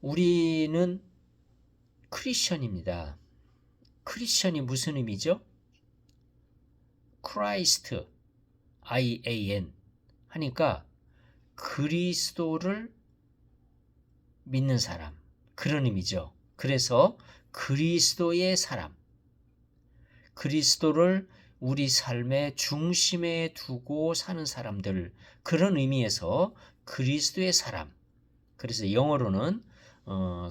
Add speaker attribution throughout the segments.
Speaker 1: 우리는 크리스천입니다. 크리스천이 무슨 의미죠? 크라이스트, IAN 하니까 그리스도를 믿는 사람, 그런 의미죠. 그래서 그리스도의 사람, 그리스도를 우리 삶의 중심에 두고 사는 사람들, 그런 의미에서 그리스도의 사람, 그래서 영어로는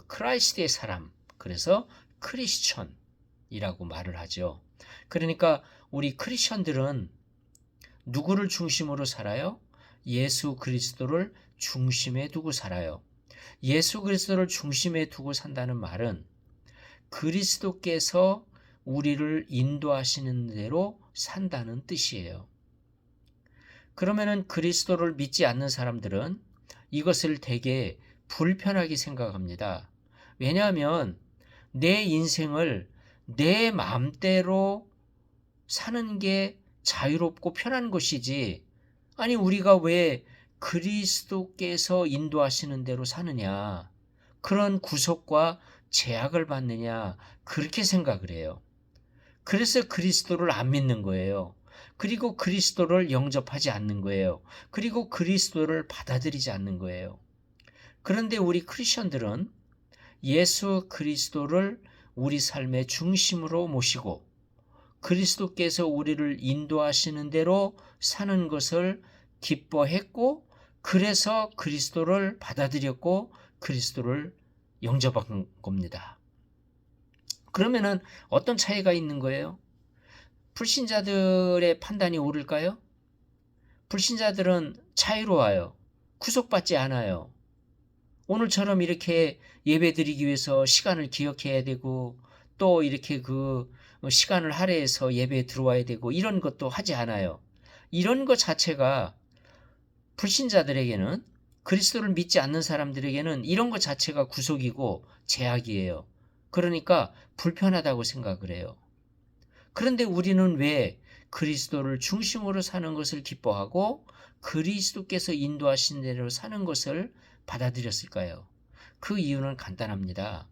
Speaker 1: 크라이스트의 사람, 그래서 크리스천이라고 말을 하죠. 그러니까 우리 크리스천들은 누구를 중심으로 살아요? 예수 그리스도를 중심에 두고 살아요. 예수 그리스도를 중심에 두고 산다는 말은 그리스도께서 우리를 인도하시는 대로 산다는 뜻이에요. 그러면은 그리스도를 믿지 않는 사람들은 이것을 되게 불편하게 생각합니다. 왜냐하면 내 인생을 내 마음대로 사는 게 자유롭고 편한 것이지, 아니 우리가 왜 그리스도께서 인도하시는 대로 사느냐, 그런 구속과 제약을 받느냐, 그렇게 생각을 해요. 그래서 그리스도를 안 믿는 거예요. 그리고 그리스도를 영접하지 않는 거예요. 그리고 그리스도를 받아들이지 않는 거예요. 그런데 우리 크리스천들은 예수 그리스도를 우리 삶의 중심으로 모시고 그리스도께서 우리를 인도하시는 대로 사는 것을 기뻐했고, 그래서 그리스도를 받아들였고 그리스도를 영접한 겁니다. 그러면은 어떤 차이가 있는 거예요? 불신자들의 판단이 옳을까요? 불신자들은 자유로워요. 구속받지 않아요. 오늘처럼 이렇게 예배드리기 위해서 시간을 기억해야 되고, 또 이렇게 그 시간을 할애해서 예배에 들어와야 되고, 이런 것도 하지 않아요. 이런 것 자체가 불신자들에게는, 그리스도를 믿지 않는 사람들에게는 이런 것 자체가 구속이고 제약이에요. 그러니까 불편하다고 생각을 해요. 그런데 우리는 왜 그리스도를 중심으로 사는 것을 기뻐하고 그리스도께서 인도하신 대로 사는 것을 받아들였을까요? 그 이유는 간단합니다.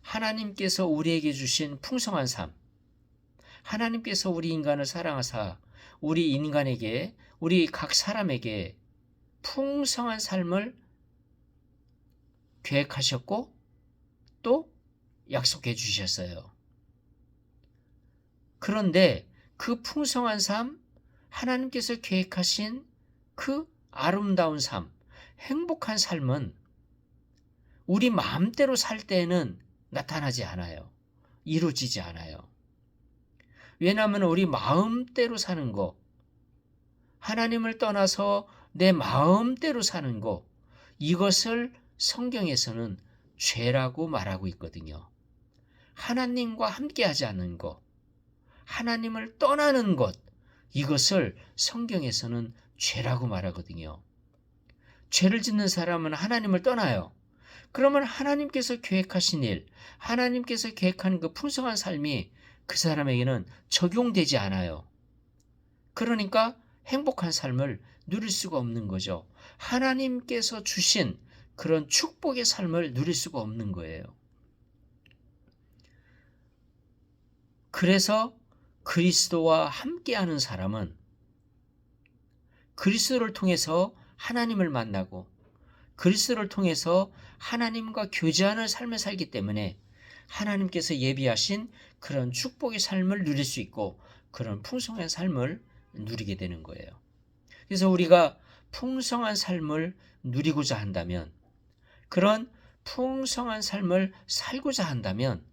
Speaker 1: 하나님께서 우리에게 주신 풍성한 삶, 하나님께서 우리 인간을 사랑하사 우리 인간에게, 우리 각 사람에게 풍성한 삶을 계획하셨고 또 약속해 주셨어요. 그런데 그 풍성한 삶, 하나님께서 계획하신 그 아름다운 삶, 행복한 삶은 우리 마음대로 살 때에는 나타나지 않아요. 이루어지지 않아요. 왜냐하면 우리 마음대로 사는 거, 하나님을 떠나서 내 마음대로 사는 거, 이것을 성경에서는 죄라고 말하고 있거든요. 하나님과 함께하지 않는 것, 하나님을 떠나는 것, 이것을 성경에서는 죄라고 말하거든요. 죄를 짓는 사람은 하나님을 떠나요. 그러면 하나님께서 계획하신 일, 하나님께서 계획한 그 풍성한 삶이 그 사람에게는 적용되지 않아요. 그러니까 행복한 삶을 누릴 수가 없는 거죠. 하나님께서 주신 그런 축복의 삶을 누릴 수가 없는 거예요. 그래서 그리스도와 함께하는 사람은 그리스도를 통해서 하나님을 만나고 그리스도를 통해서 하나님과 교제하는 삶을 살기 때문에 하나님께서 예비하신 그런 축복의 삶을 누릴 수 있고 그런 풍성한 삶을 누리게 되는 거예요. 그래서 우리가 풍성한 삶을 누리고자 한다면, 그런 풍성한 삶을 살고자 한다면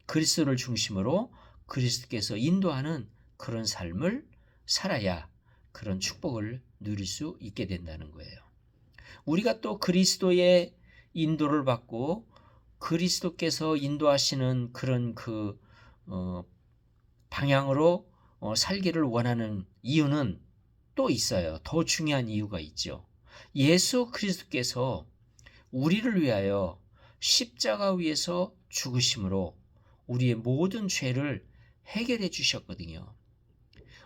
Speaker 1: 그리스도를 중심으로 그리스도께서 인도하는 그런 삶을 살아야 그런 축복을 누릴 수 있게 된다는 거예요. 우리가 또 그리스도의 인도를 받고 그리스도께서 인도하시는 그런 방향으로 살기를 원하는 이유는 또 있어요. 더 중요한 이유가 있죠. 예수 그리스도께서 우리를 위하여 십자가 위에서 죽으심으로 우리의 모든 죄를 해결해 주셨거든요.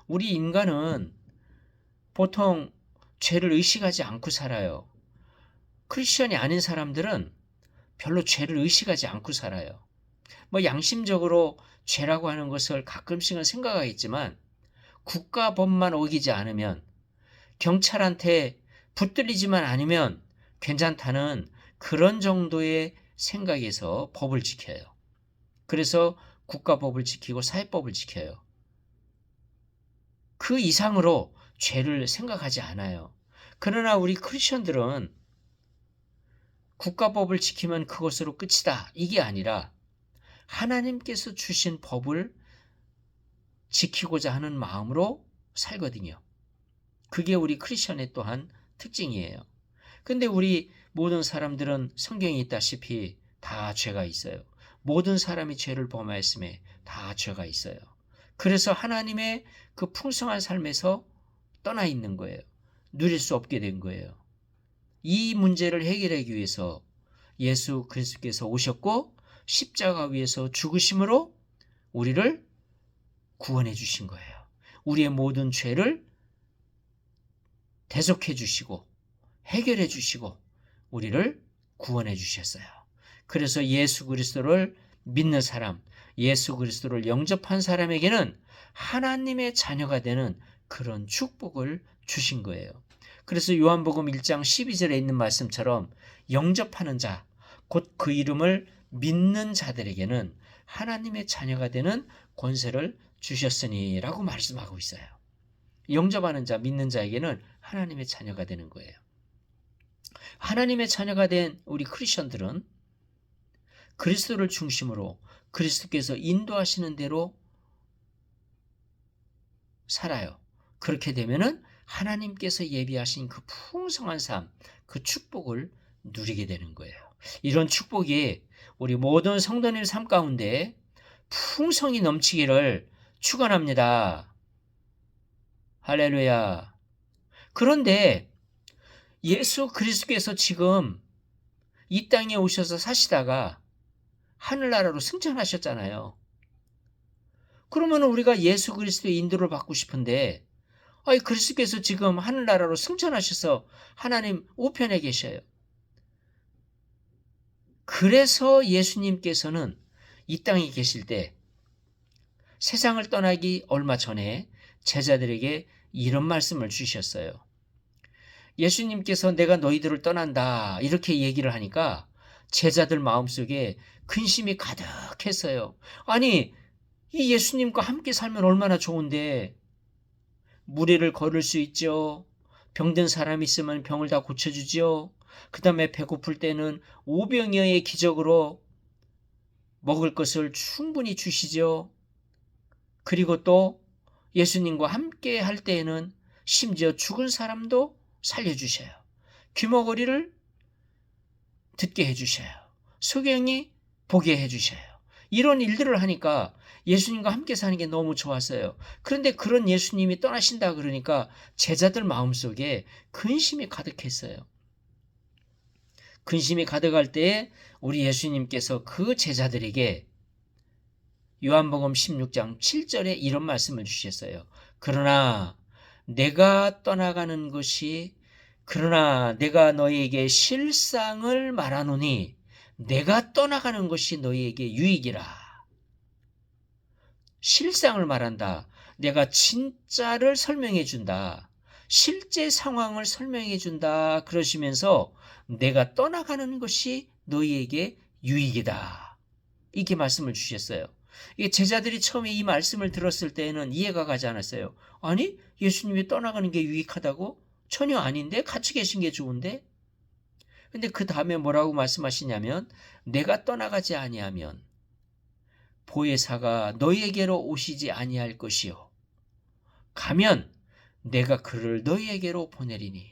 Speaker 1: 우리 인간은 보통 죄를 의식하지 않고 살아요. 크리스천이 아닌 사람들은 별로 죄를 의식하지 않고 살아요. 뭐 양심적으로 죄라고 하는 것을 가끔씩은 생각하겠지만 국가법만 어기지 않으면, 경찰한테 붙들리지만 않으면 괜찮다는 그런 정도의 생각에서 법을 지켜요. 그래서 국가법을 지키고 사회법을 지켜요. 그 이상으로 죄를 생각하지 않아요. 그러나 우리 크리스천들은 국가법을 지키면 그것으로 끝이다, 이게 아니라 하나님께서 주신 법을 지키고자 하는 마음으로 살거든요. 그게 우리 크리스천의 또한 특징이에요. 근데 우리 모든 사람들은 성경에 있다시피 다 죄가 있어요. 모든 사람이 죄를 범하였음에 다 죄가 있어요. 그래서 하나님의 그 풍성한 삶에서 떠나 있는 거예요. 누릴 수 없게 된 거예요. 이 문제를 해결하기 위해서 예수 그리스도께서 오셨고 십자가 위에서 죽으심으로 우리를 구원해 주신 거예요. 우리의 모든 죄를 대속해 주시고 해결해 주시고 우리를 구원해 주셨어요. 그래서 예수 그리스도를 믿는 사람, 예수 그리스도를 영접한 사람에게는 하나님의 자녀가 되는 그런 축복을 주신 거예요. 그래서 요한복음 1장 12절에 있는 말씀처럼 영접하는 자, 곧 그 이름을 믿는 자들에게는 하나님의 자녀가 되는 권세를 주셨으니라고 말씀하고 있어요. 영접하는 자, 믿는 자에게는 하나님의 자녀가 되는 거예요. 하나님의 자녀가 된 우리 크리스천들은 그리스도를 중심으로 그리스도께서 인도하시는 대로 살아요. 그렇게 되면은 하나님께서 예비하신 그 풍성한 삶, 그 축복을 누리게 되는 거예요. 이런 축복이 우리 모든 성도님 삶 가운데 풍성히 넘치기를 축원합니다. 할렐루야. 그런데 예수 그리스도께서 지금 이 땅에 오셔서 사시다가 하늘나라로 승천하셨잖아요. 그러면 우리가 예수 그리스도의 인도를 받고 싶은데, 그리스도께서 지금 하늘나라로 승천하셔서 하나님 우편에 계셔요. 그래서 예수님께서는 이 땅에 계실 때 세상을 떠나기 얼마 전에 제자들에게 이런 말씀을 주셨어요. 예수님께서 내가 너희들을 떠난다 이렇게 얘기를 하니까 제자들 마음속에 근심이 가득했어요. 아니, 이 예수님과 함께 살면 얼마나 좋은데, 무리를 걸을 수 있죠. 병든 사람 있으면 병을 다 고쳐주죠. 그 다음에 배고플 때는 오병이어의 기적으로 먹을 것을 충분히 주시죠. 그리고 또 예수님과 함께 할 때에는 심지어 죽은 사람도 살려주셔요. 귀머거리를 듣게 해주셔요. 소경이 보게 해주셔요. 이런 일들을 하니까 예수님과 함께 사는 게 너무 좋았어요. 그런데 그런 예수님이 떠나신다 그러니까 제자들 마음속에 근심이 가득했어요. 근심이 가득할 때에 우리 예수님께서 그 제자들에게 요한복음 16장 7절에 이런 말씀을 주셨어요. 그러나 내가 너희에게 실상을 말하노니 내가 떠나가는 것이 너희에게 유익이라. 실상을 말한다. 내가 진짜를 설명해 준다. 실제 상황을 설명해 준다. 그러시면서 내가 떠나가는 것이 너희에게 유익이다. 이렇게 말씀을 주셨어요. 이게 제자들이 처음에 이 말씀을 들었을 때에는 이해가 가지 않았어요. 아니, 예수님이 떠나가는 게 유익하다고? 전혀 아닌데? 같이 계신 게 좋은데? 근데 그 다음에 뭐라고 말씀하시냐면 내가 떠나가지 아니하면 보혜사가 너희에게로 오시지 아니할 것이요. 가면 내가 그를 너희에게로 보내리니.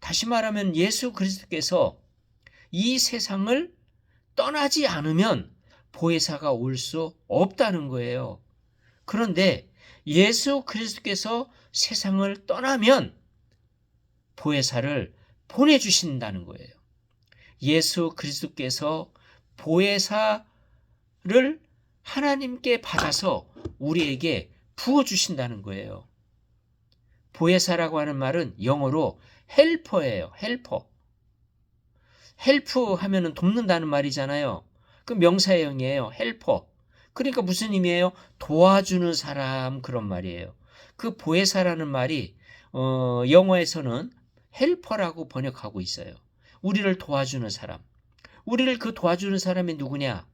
Speaker 1: 다시 말하면 예수 그리스도께서 이 세상을 떠나지 않으면 보혜사가 올 수 없다는 거예요. 그런데 예수 그리스도께서 세상을 떠나면 보혜사를 보내주신다는 거예요. 예수 그리스도께서 보혜사를 하나님께 받아서 우리에게 부어주신다는 거예요. 보혜사라고 하는 말은 영어로 헬퍼예요. 헬퍼. 헬프 하면은 돕는다는 말이잖아요. 그 명사형이에요. 헬퍼. 그러니까 무슨 의미예요? 도와주는 사람 그런 말이에요. 그 보혜사라는 말이 영어에서는 헬퍼라고 번역하고 있어요. 우리를 도와주는 사람. 우리를 그 도와주는 사람이 누구냐?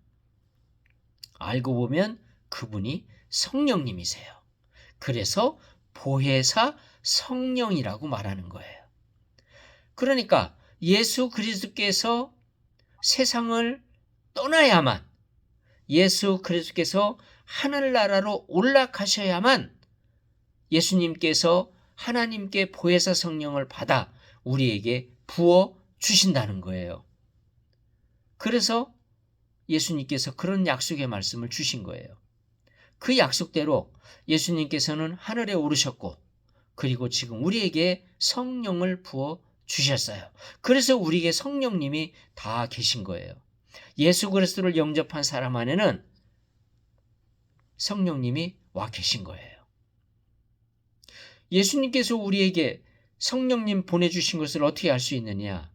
Speaker 1: 알고 보면 그분이 성령님이세요. 그래서 보혜사 성령이라고 말하는 거예요. 그러니까 예수 그리스도께서 세상을 떠나야만, 예수 그리스도께서 하늘나라로 올라가셔야만 예수님께서 하나님께 보혜사 성령을 받아 우리에게 부어 주신다는 거예요. 그래서 예수님께서 그런 약속의 말씀을 주신 거예요. 그 약속대로 예수님께서는 하늘에 오르셨고, 그리고 지금 우리에게 성령을 부어 주셨어요. 그래서 우리에게 성령님이 다 계신 거예요. 예수 그리스도를 영접한 사람 안에는 성령님이 와 계신 거예요. 예수님께서 우리에게 성령님 보내주신 것을 어떻게 알 수 있느냐?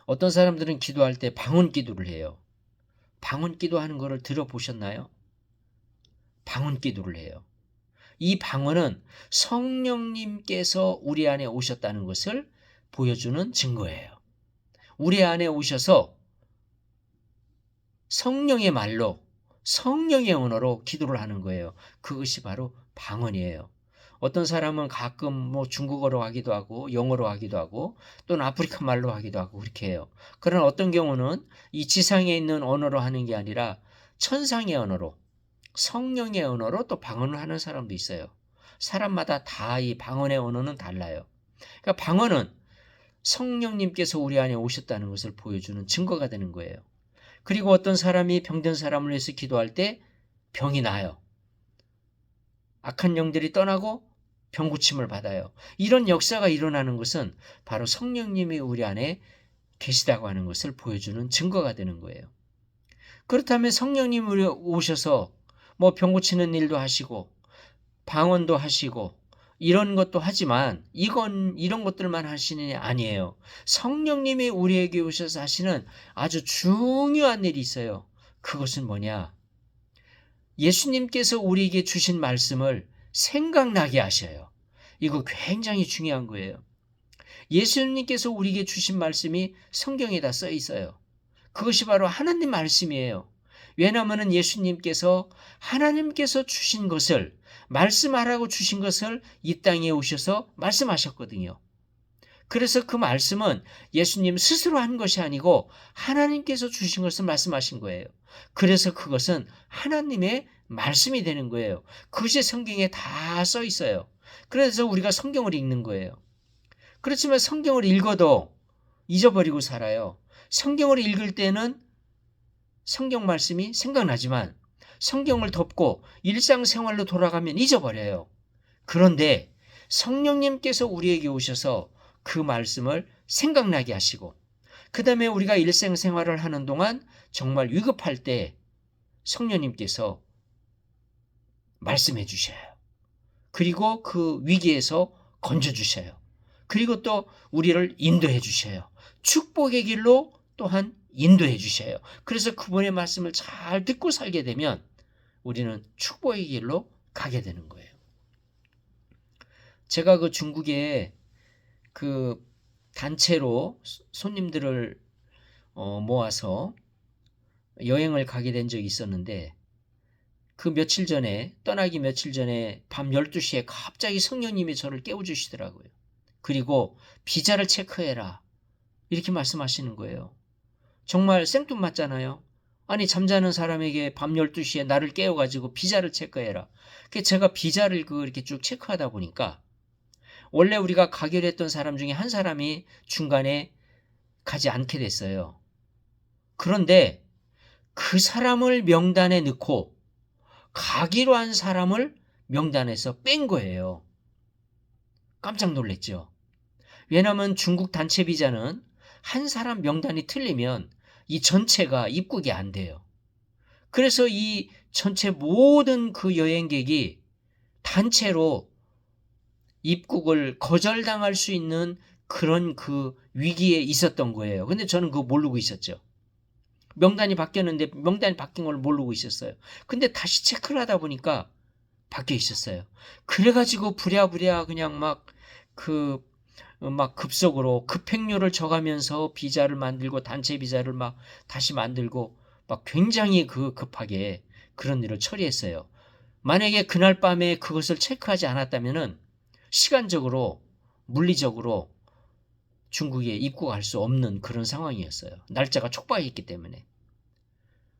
Speaker 1: 어떤 사람들은 기도할 때 방언 기도를 해요. 방언 기도하는 것을 들어보셨나요? 방언 기도를 해요. 이 방언은 성령님께서 우리 안에 오셨다는 것을 보여주는 증거예요. 우리 안에 오셔서 성령의 말로, 성령의 언어로 기도를 하는 거예요. 그것이 바로 방언이에요. 어떤 사람은 가끔 중국어로 하기도 하고 영어로 하기도 하고 또는 아프리카 말로 하기도 하고 그렇게 해요. 그러나 어떤 경우는 이 지상에 있는 언어로 하는 게 아니라 천상의 언어로, 성령의 언어로 또 방언을 하는 사람도 있어요. 사람마다 다 이 방언의 언어는 달라요. 그러니까 방언은 성령님께서 우리 안에 오셨다는 것을 보여주는 증거가 되는 거예요. 그리고 어떤 사람이 병든 사람을 위해서 기도할 때 병이 나요. 악한 영들이 떠나고 병 고침을 받아요. 이런 역사가 일어나는 것은 바로 성령님이 우리 안에 계시다고 하는 것을 보여주는 증거가 되는 거예요. 그렇다면 성령님이 오셔서 병 고치는 일도 하시고 방언도 하시고 이런 것도 하지만 이런 것들만 하시는 게 아니에요. 성령님이 우리에게 오셔서 하시는 아주 중요한 일이 있어요. 그것은 뭐냐? 예수님께서 우리에게 주신 말씀을 생각나게 하셔요. 이거 굉장히 중요한 거예요. 예수님께서 우리에게 주신 말씀이 성경에 다 써 있어요. 그것이 바로 하나님 말씀이에요. 왜냐하면 예수님께서 하나님께서 주신 것을, 말씀하라고 주신 것을 이 땅에 오셔서 말씀하셨거든요. 그래서 그 말씀은 예수님 스스로 한 것이 아니고 하나님께서 주신 것을 말씀하신 거예요. 그래서 그것은 하나님의 말씀이 되는 거예요. 그것이 성경에 다 써 있어요. 그래서 우리가 성경을 읽는 거예요. 그렇지만 성경을 읽어도 잊어버리고 살아요. 성경을 읽을 때는 성경 말씀이 생각나지만 성경을 덮고 일상생활로 돌아가면 잊어버려요. 그런데 성령님께서 우리에게 오셔서 그 말씀을 생각나게 하시고 그 다음에 우리가 일상생활을 하는 동안 정말 위급할 때 성령님께서 말씀해 주셔요. 그리고 그 위기에서 건져주셔요. 그리고 또 우리를 인도해 주셔요. 축복의 길로 또한 인도해 주셔요. 그래서 그분의 말씀을 잘 듣고 살게 되면 우리는 축복의 길로 가게 되는 거예요. 제가 그 중국에 그 단체로 손님들을 모아서 여행을 가게 된 적이 있었는데 그 떠나기 며칠 전에 밤 12시에 갑자기 성령님이 저를 깨워주시더라고요. 그리고 비자를 체크해라. 이렇게 말씀하시는 거예요. 정말 생뚱맞잖아요. 아니 잠자는 사람에게 밤 12시에 나를 깨워가지고 비자를 체크해라. 제가 비자를 이렇게 쭉 체크하다 보니까 원래 우리가 가기로 했던 사람 중에 한 사람이 중간에 가지 않게 됐어요. 그런데 그 사람을 명단에 넣고 가기로 한 사람을 명단에서 뺀 거예요. 깜짝 놀랐죠. 왜냐하면 중국 단체 비자는 한 사람 명단이 틀리면 이 전체가 입국이 안 돼요. 그래서 이 전체 모든 그 여행객이 단체로 입국을 거절당할 수 있는 그런 그 위기에 있었던 거예요. 근데 저는 그거 모르고 있었죠. 명단이 바뀌었는데 명단이 바뀐 걸 모르고 있었어요. 근데 다시 체크를 하다 보니까 바뀌어 있었어요. 그래가지고 부랴부랴 그냥 막 급속으로 급행료를 져가면서 비자를 만들고 단체 비자를 막 다시 만들고 막 굉장히 급하게 그런 일을 처리했어요. 만약에 그날 밤에 그것을 체크하지 않았다면은 시간적으로 물리적으로 중국에 입국할 수 없는 그런 상황이었어요. 날짜가 촉박했기 때문에.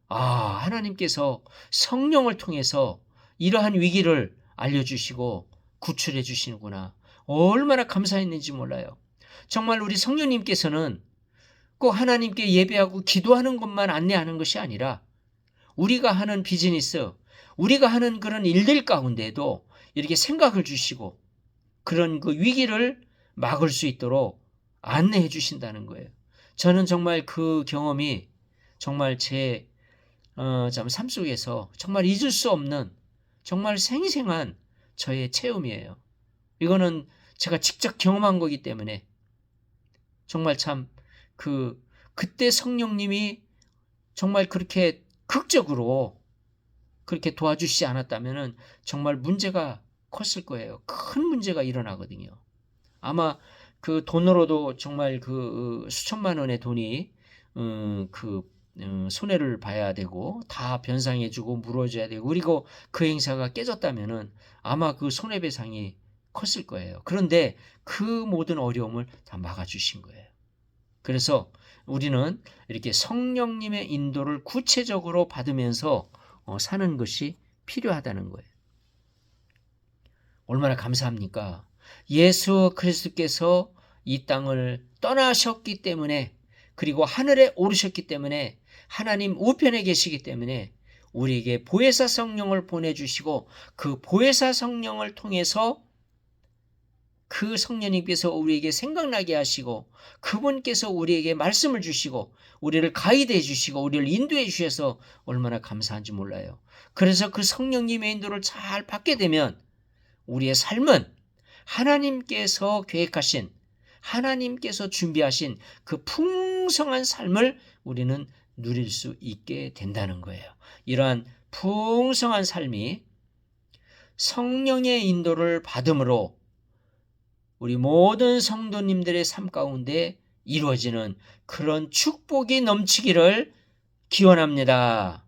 Speaker 1: 하나님께서 성령을 통해서 이러한 위기를 알려주시고 구출해 주시는구나. 얼마나 감사했는지 몰라요. 정말 우리 성령님께서는 꼭 하나님께 예배하고 기도하는 것만 안내하는 것이 아니라 우리가 하는 비즈니스, 우리가 하는 그런 일들 가운데도 이렇게 생각을 주시고 그런 그 위기를 막을 수 있도록 안내해 주신다는 거예요. 저는 정말 그 경험이 정말 제 삶 속에서 정말 잊을 수 없는 정말 생생한 저의 체험이에요. 이거는 제가 직접 경험한 거기 때문에 정말 참 그때 성령님이 정말 그렇게 극적으로 그렇게 도와주시지 않았다면은 정말 문제가 컸을 거예요. 큰 문제가 일어나거든요. 아마 그 돈으로도 정말 수천만 원의 돈이 손해를 봐야 되고 다 변상해주고 물어줘야 되고 그리고 그 행사가 깨졌다면은 아마 그 손해배상이 컸을 거예요. 그런데 그 모든 어려움을 다 막아주신 거예요. 그래서 우리는 이렇게 성령님의 인도를 구체적으로 받으면서 사는 것이 필요하다는 거예요. 얼마나 감사합니까? 예수 그리스도께서 이 땅을 떠나셨기 때문에 그리고 하늘에 오르셨기 때문에 하나님 우편에 계시기 때문에 우리에게 보혜사 성령을 보내주시고 그 보혜사 성령을 통해서 그 성령님께서 우리에게 생각나게 하시고 그분께서 우리에게 말씀을 주시고 우리를 가이드해 주시고 우리를 인도해 주셔서 얼마나 감사한지 몰라요. 그래서 그 성령님의 인도를 잘 받게 되면 우리의 삶은 하나님께서 계획하신 하나님께서 준비하신 그 풍성한 삶을 우리는 누릴 수 있게 된다는 거예요. 이러한 풍성한 삶이 성령의 인도를 받음으로 우리 모든 성도님들의 삶 가운데 이루어지는 그런 축복이 넘치기를 기원합니다.